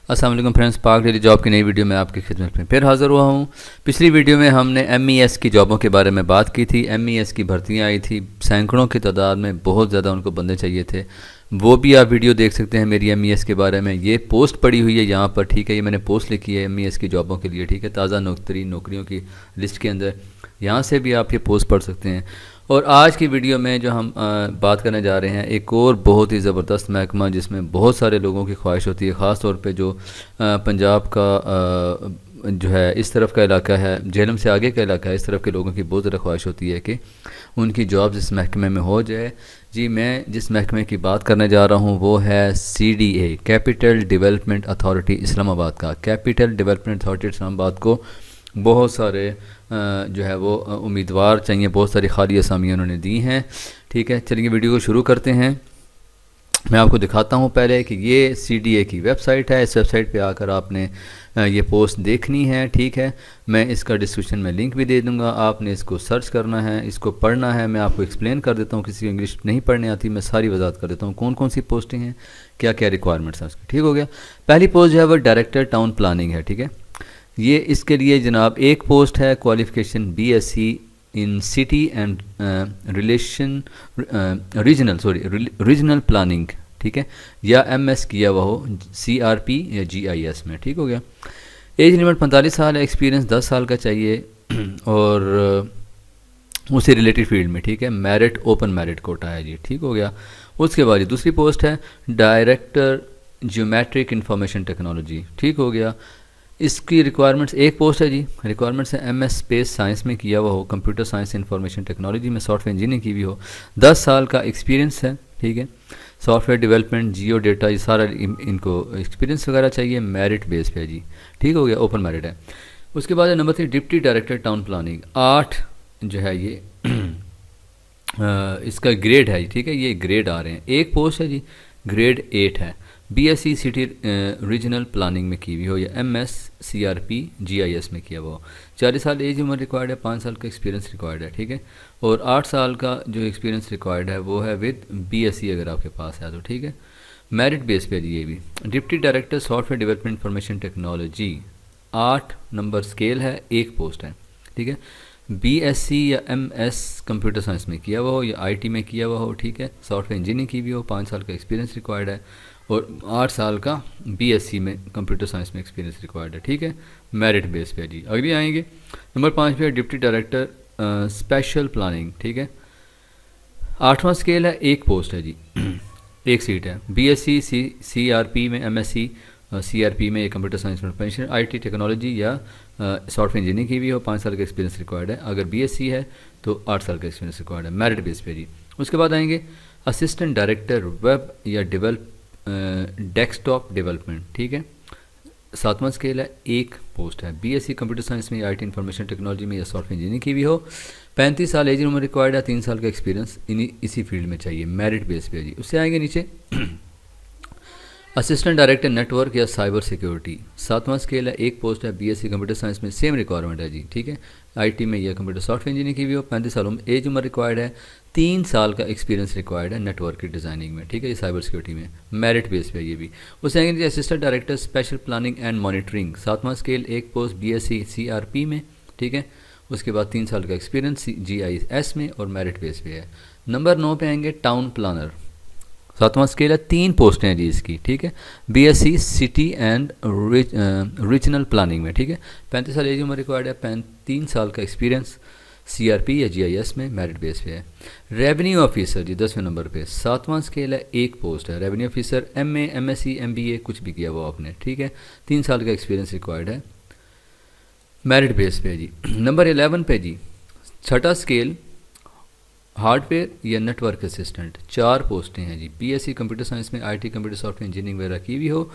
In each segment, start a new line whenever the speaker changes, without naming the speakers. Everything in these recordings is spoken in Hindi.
अस्सलाम वालेकुम फ्रेंड्स, पाक डेली जॉब की नई वीडियो में आपकी खिदमत में फिर हाज़िर हुआ हूँ। पिछली वीडियो में हमने एमईएस की जॉबों के बारे में बात की थी। एमईएस की भर्तियाँ आई थी, सैकड़ों की तादाद में बहुत ज़्यादा उनको बंदे चाहिए थे। वो भी आप वीडियो देख सकते हैं मेरी एमईएस के बारे में। ये पोस्ट पड़ी हुई है यहाँ पर, ठीक है। ये मैंने पोस्ट लिखी है एमईएस की जॉबों के लिए, ठीक है, ताज़ा नौकरियों की लिस्ट के अंदर। यहाँ से भी आप ये पोस्ट पढ़ सकते हैं। और आज की वीडियो में जो हम बात करने जा रहे हैं, एक और बहुत ही ज़बरदस्त महकमा जिसमें बहुत सारे लोगों की ख्वाहिश होती है, ख़ास तौर पे जो पंजाब का जो है इस तरफ का इलाका है, झेलम से आगे का इलाका है, इस तरफ के लोगों की बहुत ज़्यादा ख्वाहिश होती है कि उनकी जॉब इस महकमे में हो जाए। जी, मैं जिस महकमे की बात करने जा रहा हूँ वो है CDA, capital development authority Islamabad का। कैपिटल डेवलपमेंट अथॉरिटी इस्लामाबाद को बहुत सारे जो है वो उम्मीदवार चाहिए, बहुत सारी खाली असामियाँ उन्होंने दी हैं, ठीक है। चलिए वीडियो को शुरू करते हैं। मैं आपको दिखाता हूँ पहले कि ये CDA की वेबसाइट है। इस वेबसाइट पे आकर आपने ये पोस्ट देखनी है, ठीक है। मैं इसका डिस्क्रिप्शन में लिंक भी दे दूँगा, आपने इसको सर्च करना है, इसको पढ़ना है। मैं आपको एक्सप्लेन कर देता हूँ, किसी को इंग्लिश नहीं पढ़ने आती, मैं सारी वजाहत कर देता हूँ कौन कौन सी पोस्टें हैं, क्या क्या रिक्वायरमेंट्स हैं उसकी, ठीक हो गया। पहली पोस्ट जो है वो डायरेक्टर टाउन प्लानिंग है, ठीक है। ये इसके लिए जनाब एक पोस्ट है, qualification BSc in city and regional planning, ठीक है, या MS किया हुआ हो CRP या GIS में, ठीक हो गया। एज लिमिट 45 साल है, एक्सपीरियंस 10 साल का चाहिए और उसी रिलेटेड फील्ड में, ठीक है। मेरिट ओपन मेरिट कोटा है जी, ठीक हो गया। उसके बाद दूसरी पोस्ट है डायरेक्टर ज्योमेट्रिक इंफॉर्मेशन टेक्नोलॉजी, ठीक हो गया। इसकी रिक्वायरमेंट्स एक पोस्ट है जी। रिक्वायरमेंट्स है MS स्पेस साइंस में किया हुआ हो, कंप्यूटर साइंस इंफॉर्मेशन टेक्नोलॉजी में सॉफ्टवेयर इंजीनियरिंग की भी हो, 10 साल का एक्सपीरियंस है, ठीक है। सॉफ्टवेयर डेवलपमेंट, जियो डेटा, ये सारा इनको एक्सपीरियंस वगैरह चाहिए, मेरिट बेस पे जी, ठीक हो गया, ओपन मेरिट है। उसके बाद number 3 deputy director town planning, 8 जो है ये इसका ग्रेड है, ठीक है। ये ग्रेड आ रहे हैं, एक पोस्ट है जी, ग्रेड 8 है। BSc सिटी रीजनल प्लानिंग में की हुई हो या MS CRP GIS में किया हुआ हो। 40 साल एज उम्र रिक्वायर्ड है, 5 साल का एक्सपीरियंस रिक्वायर्ड है, ठीक है। और 8 साल का जो एक्सपीरियंस रिक्वायर्ड है वो है विद BSc अगर आपके पास है तो, ठीक है। मेरिट बेस पे ये भी। Deputy director software development information technology, 8 number scale है, एक पोस्ट है, ठीक है। BSc या MS कंप्यूटर साइंस में किया हुआ हो या IT में किया हुआ हो, ठीक है। सॉफ्टवेयर इंजीनियरिंग की भी हो, 5 साल का एक्सपीरियंस रिक्वायर्ड है और 8 साल का BSc में कंप्यूटर साइंस में एक्सपीरियंस रिक्वायर्ड है, ठीक है। मेरिट बेस पे जी। अगली आएंगे नंबर 5 पे डिप्टी डायरेक्टर स्पेशल प्लानिंग, ठीक है। 8वां स्केल है, एक पोस्ट है जी एक सीट है। BSc CRP में, MSc CRP में, कंप्यूटर साइंस में इंफॉर्मेशन IT टेक्नोलॉजी या सॉफ्टवेयर इंजीनियरिंग की भी हो, 5 साल का एक्सपीरियंस रिक्वायर्ड है। अगर BSc है तो 8 साल का एक्सपीरियंस रिक्वायर्ड है, मेरिट बेस पे जी। उसके बाद आएंगे असिस्टेंट डायरेक्टर वेब या डेस्कटॉप डेवलपमेंट, ठीक है। 7वां स्केल है, एक पोस्ट है। BSc कंप्यूटर साइंस में या IT इंफॉर्मेशन टेक्नोलॉजी में या सॉफ्टवेयर इंजीनियरिंग की भी हो, 35 साल एज उम्र रिक्वायर्ड है, 3 साल का एक्सपीरियंस इसी फील्ड में चाहिए, मेरिट बेस पे जी। उससे आएंगे नीचे असिस्टेंट डायरेक्टर नेटवर्क या साइबर सिक्योरिटी, 7वां स्केल है, एक पोस्ट है। BSc कंप्यूटर साइंस में, सेम रिक्वायरमेंट है जी, ठीक है। IT में या कंप्यूटर सॉफ्टवेयर इंजीनियरिंग की भी हो, 35 साल एज उम्र रिक्वायर्ड है, 3 साल का एक्सपीरियंस रिक्वायर्ड है नेटवर्क की डिज़ाइनिंग में, ठीक है, ये साइबर सिक्योरिटी में, मेरिट बेस पे ये भी। उससे आएंगे assistant director special planning and monitoring, 7वां स्केल, एक पोस्ट। BSc CRP में, ठीक है। उसके बाद 3 साल का एक्सपीरियंस GIS में और मेरिट बेस पे है। नंबर 9 पे आएंगे टाउन प्लानर, 7वां स्केल है, 3 पोस्टें हैं जी इसकी, ठीक है। BSc city and regional planning में, ठीक है। 35 साल एज उम्र रिक्वायर्ड है, 3 साल का एक्सपीरियंस CRP या GIS में, मेरिट बेस पे है। रेवेन्यू ऑफिसर जी 10वें नंबर पे, 7वां स्केल है, एक पोस्ट है। Revenue officer MA MSc MBA कुछ भी किया हुआ आपने, ठीक है। 3 साल का एक्सपीरियंस रिक्वायर्ड है, मेरिट बेस पे जी। नंबर 11 पे जी, 6वां स्केल, हार्डवेयर या नेटवर्क असिस्टेंट, 4 पोस्टें हैं जी। BSc कंप्यूटर साइंस में, IT कंप्यूटर सॉफ्टवेयर इंजीनियरिंग वगैरह की भी हो,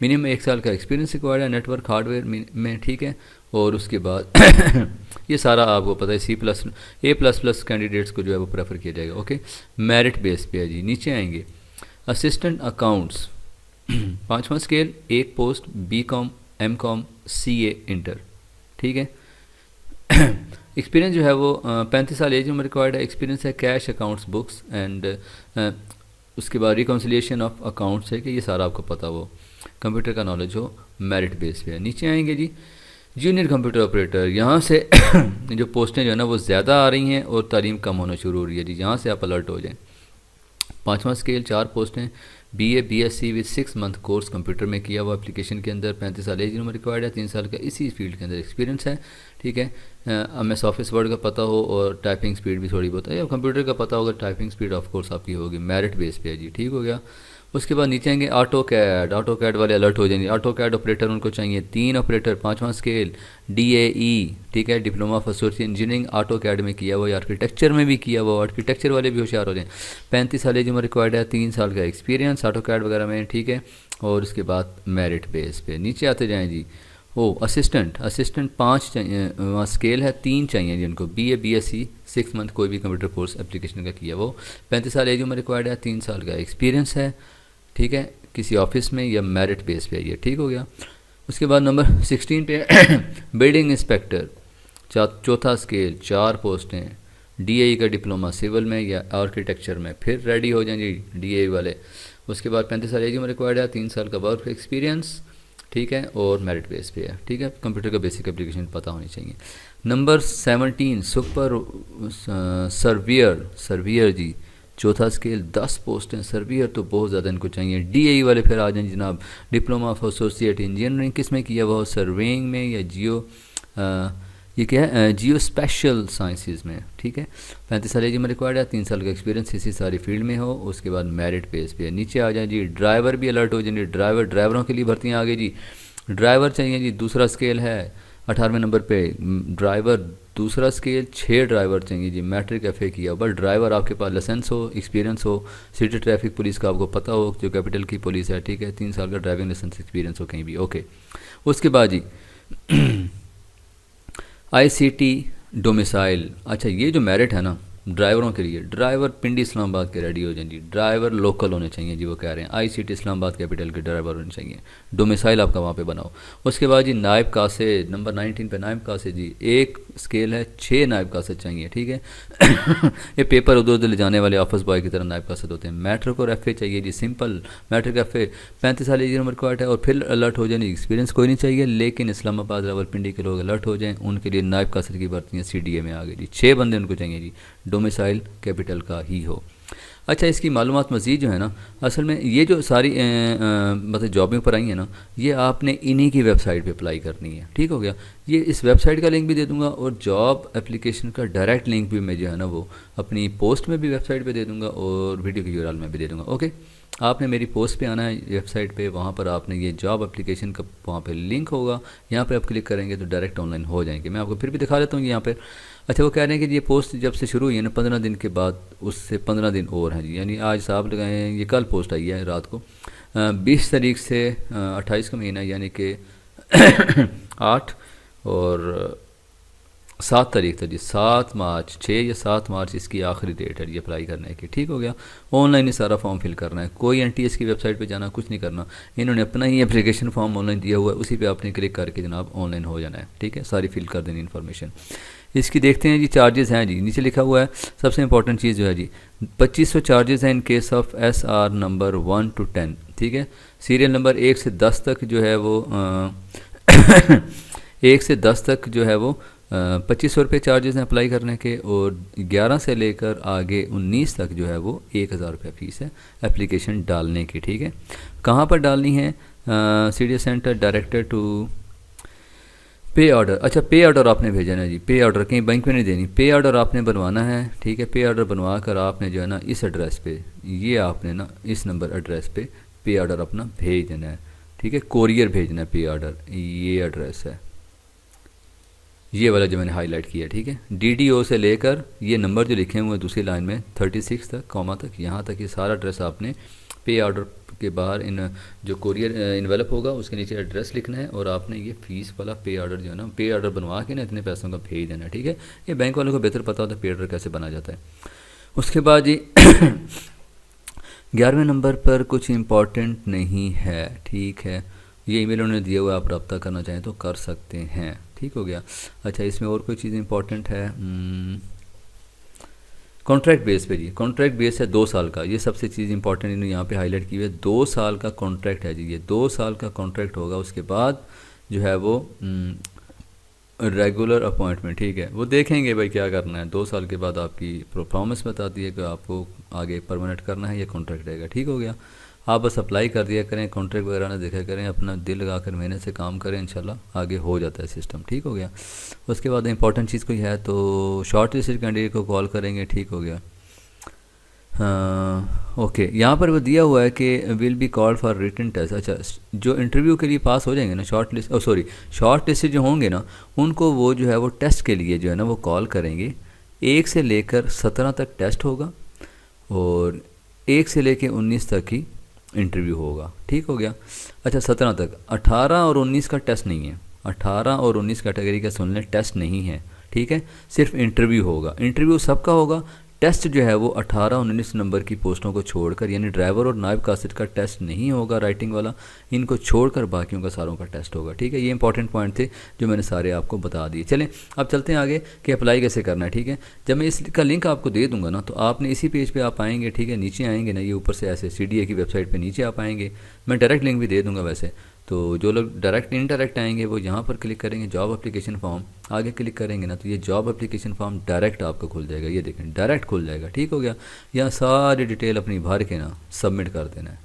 मिनिमम 1 साल का एक्सपीरियंस रिक्वायर्ड है नेटवर्क हार्डवेयर में, ठीक है। और उसके बाद ये सारा आपको पता है, A++ कैंडिडेट्स को जो है वो प्रेफर किया जाएगा, ओके। मेरिट बेस पे है जी। नीचे आएंगे असिस्टेंट अकाउंट्स, 5वां स्केल, एक post. BCom MCom CA inter, ठीक है। एक्सपीरियंस जो है वो 35 साल एज उम्र रिक्वायर्ड है, एक्सपीरियंस है कैश अकाउंट्स बुक्स एंड उसके बाद रिकॉन्सिलिएशन ऑफ अकाउंट्स है कि ये सारा आपको पता हो। कंप्यूटर का नॉलेज हो, मेरिट बेस पे है। नीचे आएंगे जी जूनियर कंप्यूटर ऑपरेटर, यहाँ से जो पोस्टें जो है ना वो ज़्यादा आ रही हैं और तालीम कम होना शुरू हो रही है जी, यहाँ से आप अलर्ट हो जाएँ। 5वां स्केल 4 पोस्टें BA BSc with 6 month course computer में किया हुआ एप्लीकेशन के अंदर, 35 साल एज उम्र रिक्वायर्ड है, 3 साल का इसी फील्ड के अंदर एक्सपीरियंस है, ठीक है। MS ऑफिस वर्ड का पता हो और टाइपिंग स्पीड भी थोड़ी बहुत है, या कंप्यूटर का पता होगा, टाइपिंग स्पीड ऑफ कोर्स आपकी होगी, मेरिट बेस पे है जी, ठीक हो गया। उसके बाद नीचे आएंगे ऑटो कैड वाले अलर्ट हो जाएंगे। ऑटो कैड ऑपरेटर उनको चाहिए 3 ऑपरेटर, 5वां स्केल DAE, ठीक है, diploma of associate engineering auto CAD में किया हुआ या आर्किटेक्चर में भी किया हुआ, आर्किटेक्चर वाले भी होशियार हो जाएं। 35 साल एज उम्र रिक्वायर्ड है, 3 साल का एक्सपीरियंस ऑटो कैड वगैरह में, ठीक है। और उसके बाद मेरिट बेस पे नीचे आते जाएँ जी। असिस्टेंट 5 चाहिए, वहाँ स्केल है 3 चाहिए जी उनको, BA BSc 6 मंथ कोई भी कंप्यूटर कोर्स एप्लीकेशन का किया, वो 35 साल एज उम्र रिक्वायर्ड है, 3 साल का एक्सपीरियंस है, ठीक है, किसी ऑफिस में या मेरिट बेस पे है ये, ठीक हो गया। उसके बाद नंबर 16 पे बिल्डिंग इंस्पेक्टर, 4था स्केल 4 पोस्टें, DAE का डिप्लोमा सिविल में या आर्किटेक्चर में, फिर रेडी हो जाएंगे DAE वाले। उसके बाद 35 साल एज उम्र रिक्वायर्ड है, 3 साल का वर्क एक्सपीरियंस, ठीक है, और मेरिट बेस पे है, ठीक है, कंप्यूटर का बेसिक एप्लीकेशन पता होनी चाहिए। नंबर 17 सुपर सर्वियर जी, 4था स्केल 10 पोस्ट हैं, सर्वियर तो बहुत ज़्यादा इनको चाहिए। DAE वाले फिर आ जाएं जनाब, डिप्लोमा ऑफ एसोसिएट इंजीनियरिंग किस में किया हुआ हो, सर्वेइंग में या ये क्या है, जियो स्पेशल साइंसेज में, ठीक है। 35 साल एज में रिक्वायर्ड है, 3 साल का एक्सपीरियंस इसी सारी फील्ड में हो। उसके बाद मेरिट बेस पे नीचे आ जाए जी। ड्राइवर भी अलर्ट हो जाएंगे, ड्राइवरों के लिए भर्तियाँ आ गई जी। ड्राइवर चाहिए जी, दूसरा स्केल है 18वें नंबर पे ड्राइवर, दूसरा स्केल 6 ड्राइवर चाहिए जी, मैट्रिक FA किया, बस ड्राइवर आपके पास लाइसेंस हो, एक्सपीरियंस हो, सिटी ट्रैफिक पुलिस का आपको पता हो, जो कैपिटल की पुलिस है, ठीक है, 3 साल का ड्राइविंग लाइसेंस एक्सपीरियंस हो कहीं भी, ओके। उसके बाद जी ICT डोमिसाइल, अच्छा ये जो मेरिट है ना ड्राइवरों के लिए, ड्राइवर पिंडी इस्लामाबाद के रेडी हो जाएं जी, ड्राइवर लोकल होने चाहिए जी, वो कह रहे हैं ICT इस्लामाबाद कैपिटल के ड्राइवर होने चाहिए, डोमिसाइल आपका वहाँ पे बनाओ। उसके बाद जी नायब कासे, नंबर 19 पे नायब कासे जी, एक स्केल है 6 नायब कासे चाहिए, ठीक है। ये पेपर उधर उधर ले जाने वाले ऑफिस बॉय की तरह नायब कासे होते हैं। मैट्रिक और FA चाहिए जी, सिंपल मैट्रिक FA, 35 साल एज उम्र रिक्वायर्ड है, और फिर अलर्ट हो जाए, एक्सपीरियंस कोई नहीं चाहिए, लेकिन इस्लामाबाद रावलपिंडी के लोग अलर्ट हो जाएँ, उनके लिए नायब कासे की भर्तियाँ CDA में आ गई जी, 6 बंदे उनको चाहिए जी, डोमिसाइल कैपिटल का ही हो। अच्छा इसकी मालूमात मज़ीद जो है ना, असल में ये जो सारी मतलब जॉबें पर आई हैं ना, ये आपने इन्हीं की वेबसाइट पे अप्लाई करनी है, ठीक हो गया। ये इस वेबसाइट का लिंक भी दे दूंगा और जॉब एप्लीकेशन का डायरेक्ट लिंक भी मैं जो है ना वो अपनी पोस्ट में भी वेबसाइट पे दे दूंगा और वीडियो की यूआरएल में भी दे दूंगा, ओके। आपने मेरी पोस्ट पे आना है वेबसाइट पे, वहाँ पर आपने ये जॉब एप्लीकेशन का वहाँ पे लिंक होगा, यहाँ पे आप क्लिक करेंगे तो डायरेक्ट ऑनलाइन हो जाएंगे। मैं आपको फिर भी दिखा देता हूँ यहाँ पर। अच्छा वो कह रहे हैं कि ये पोस्ट जब से शुरू हुई है ना 15 दिन के बाद, उससे 15 दिन और हैं जी, यानी आज साहब लगाए हैं, ये कल पोस्ट आई है रात को 20 तारीख से 28 का महीना यानी कि 8 और 7 तारीख तक जी, 7 मार्च 6 या 7 मार्च इसकी आखिरी डेट है जी अप्लाई करने की, ठीक हो गया। ऑनलाइन ही सारा फॉर्म फिल करना है, कोई NTS की वेबसाइट पे जाना कुछ नहीं करना, इन्होंने अपना ही एप्लीकेशन फॉर्म ऑनलाइन दिया हुआ है, उसी पे आपने क्लिक करके जनाब ऑनलाइन हो जाना है, ठीक है, सारी फिल कर देनी इन्फॉर्मेशन। इसकी देखते हैं जी, चार्जेस हैं जी, नीचे लिखा हुआ है सबसे इंपॉर्टेंट चीज़ जो है जी 2500 चार्जेस हैं in case of SR number 1 to 10, ठीक है। सीरियल नंबर 1 से 10 तक जो है वो 1 से 10 तक जो है वो 2500 रुपये चार्जेस हैं अप्लाई करने के, और 11 से लेकर आगे 19 तक जो है वो 1000 रुपये फ़ीस है एप्लीकेशन डालने की, ठीक है। कहाँ पर डालनी है, CDS सेंटर डायरेक्टर टू पे ऑर्डर। अच्छा पे ऑर्डर आपने भेजना है जी, पे ऑर्डर कहीं बैंक में नहीं देनी, पे ऑर्डर आपने बनवाना है, ठीक है। पे ऑर्डर बनवा कर आपने जो है ना इस एड्रेस पे, ये आपने ना इस नंबर एड्रेस पे ऑर्डर अपना भेज देना है, ठीक है, कोरियर भेजना है पे ऑर्डर, ये एड्रेस है ये वाला जो मैंने हाईलाइट किया, ठीक है। DDO से लेकर ये नंबर जो लिखे हुए हैं दूसरी लाइन में 36 तक कॉमा तक, यहाँ तक ये सारा एड्रेस आपने पे ऑर्डर के बाहर इन जो कोरियर इन्वेलप होगा उसके नीचे एड्रेस लिखना है, और आपने ये फ़ीस वाला पे ऑर्डर जो है ना पे ऑर्डर बनवा के ना इतने पैसों का भेज देना है, ठीक है। ये बैंक वालों को बेहतर पता होता है पे ऑर्डर कैसे बना जाता है। उसके बाद जी 11वें नंबर पर कुछ इम्पॉर्टेंट नहीं है, ठीक है, ये ईमेल उन्होंने दिया हुआ, आप रब्ता करना चाहें तो कर सकते हैं, ठीक हो गया। अच्छा इसमें और कोई चीज़ इंपॉर्टेंट है, कॉन्ट्रैक्ट बेस पे जी, कॉन्ट्रैक्ट बेस है 2 साल का, ये सबसे चीज़ इंपॉर्टेंट इन्होंने यहाँ पे हाईलाइट की हुई है। 2 साल का कॉन्ट्रैक्ट है जी, ये 2 साल का कॉन्ट्रैक्ट होगा। उसके बाद जो है वो रेगुलर अपॉइंटमेंट, ठीक है, वो देखेंगे भाई क्या करना है। 2 साल के बाद आपकी परफॉर्मेंस बताती है कि आपको आगे परमानेंट करना है या कॉन्ट्रैक्ट रहेगा। ठीक हो गया, आप बस अप्लाई कर दिया करें, कॉन्ट्रैक्ट वगैरह ना देखा करें, अपना दिल लगा कर मेहनत से काम करें, इंशाल्लाह आगे हो जाता है सिस्टम। ठीक हो गया। उसके बाद इंपॉर्टेंट चीज़ कोई है तो शॉर्ट लिस्टेड कैंडिडेट को कॉल करेंगे। ठीक हो गया। हाँ ओके, यहाँ पर वो दिया हुआ है कि will be called for written test. अच्छा, जो इंटरव्यू के लिए पास हो जाएंगे ना, शॉर्ट लिस्ट जो होंगे ना, उनको वो जो है वो टेस्ट के लिए जो है ना वो कॉल करेंगे। 1 से लेकर 17 तक टेस्ट होगा और 1 से लेकर 19 तक ही इंटरव्यू होगा। ठीक हो गया। अच्छा 17 तक, 18 और 19 का टेस्ट नहीं है, 18 और 19 कैटेगरी का सुन लें, टेस्ट नहीं है। ठीक है, सिर्फ इंटरव्यू होगा। इंटरव्यू सबका होगा, टेस्ट जो है वो 18 और 19 नंबर की पोस्टों को छोड़कर, यानी ड्राइवर और नायब कासिद का टेस्ट नहीं होगा, राइटिंग वाला, इनको छोड़कर बाकियों का सारों का टेस्ट होगा। ठीक है, ये इंपॉर्टेंट पॉइंट थे जो मैंने सारे आपको बता दिए। चलें अब चलते हैं आगे कि अप्लाई कैसे करना है। ठीक है, जब मैं इसका लिंक आपको दे दूंगा ना, तो आपने इसी पेज पे आप आएंगे। ठीक है, नीचे आएंगे ना, ये ऊपर से ऐसे CDA की वेबसाइट पे नीचे आप आएंगे, मैं डायरेक्ट लिंक भी दे दूंगा वैसे। तो जो लोग डायरेक्ट इनडायरेक्ट आएंगे वो यहाँ पर क्लिक करेंगे, जॉब एप्लीकेशन फॉर्म, आगे क्लिक करेंगे ना तो ये जॉब एप्लीकेशन फॉर्म डायरेक्ट आपको खुल जाएगा। ये देखें डायरेक्ट खुल जाएगा। ठीक हो गया, यहाँ सारी डिटेल अपनी भर के ना सबमिट कर देना है।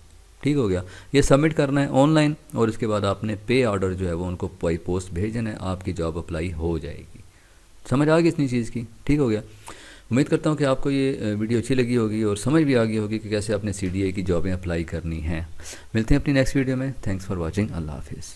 ठीक हो गया, ये सबमिट करना है ऑनलाइन और इसके बाद आपने पे ऑर्डर जो है वो उनको बाई पोस्ट भेज देना है, आपकी जॉब अप्लाई हो जाएगी। समझ आ गई इतनी चीज़ की। ठीक हो गया, उम्मीद करता हूँ कि आपको ये वीडियो अच्छी लगी होगी और समझ भी आ गई होगी कि कैसे अपने CDA की जॉबें अप्लाई करनी हैं। मिलते हैं अपनी नेक्स्ट वीडियो में। Thanks for watching. अल्लाह हाफिज़।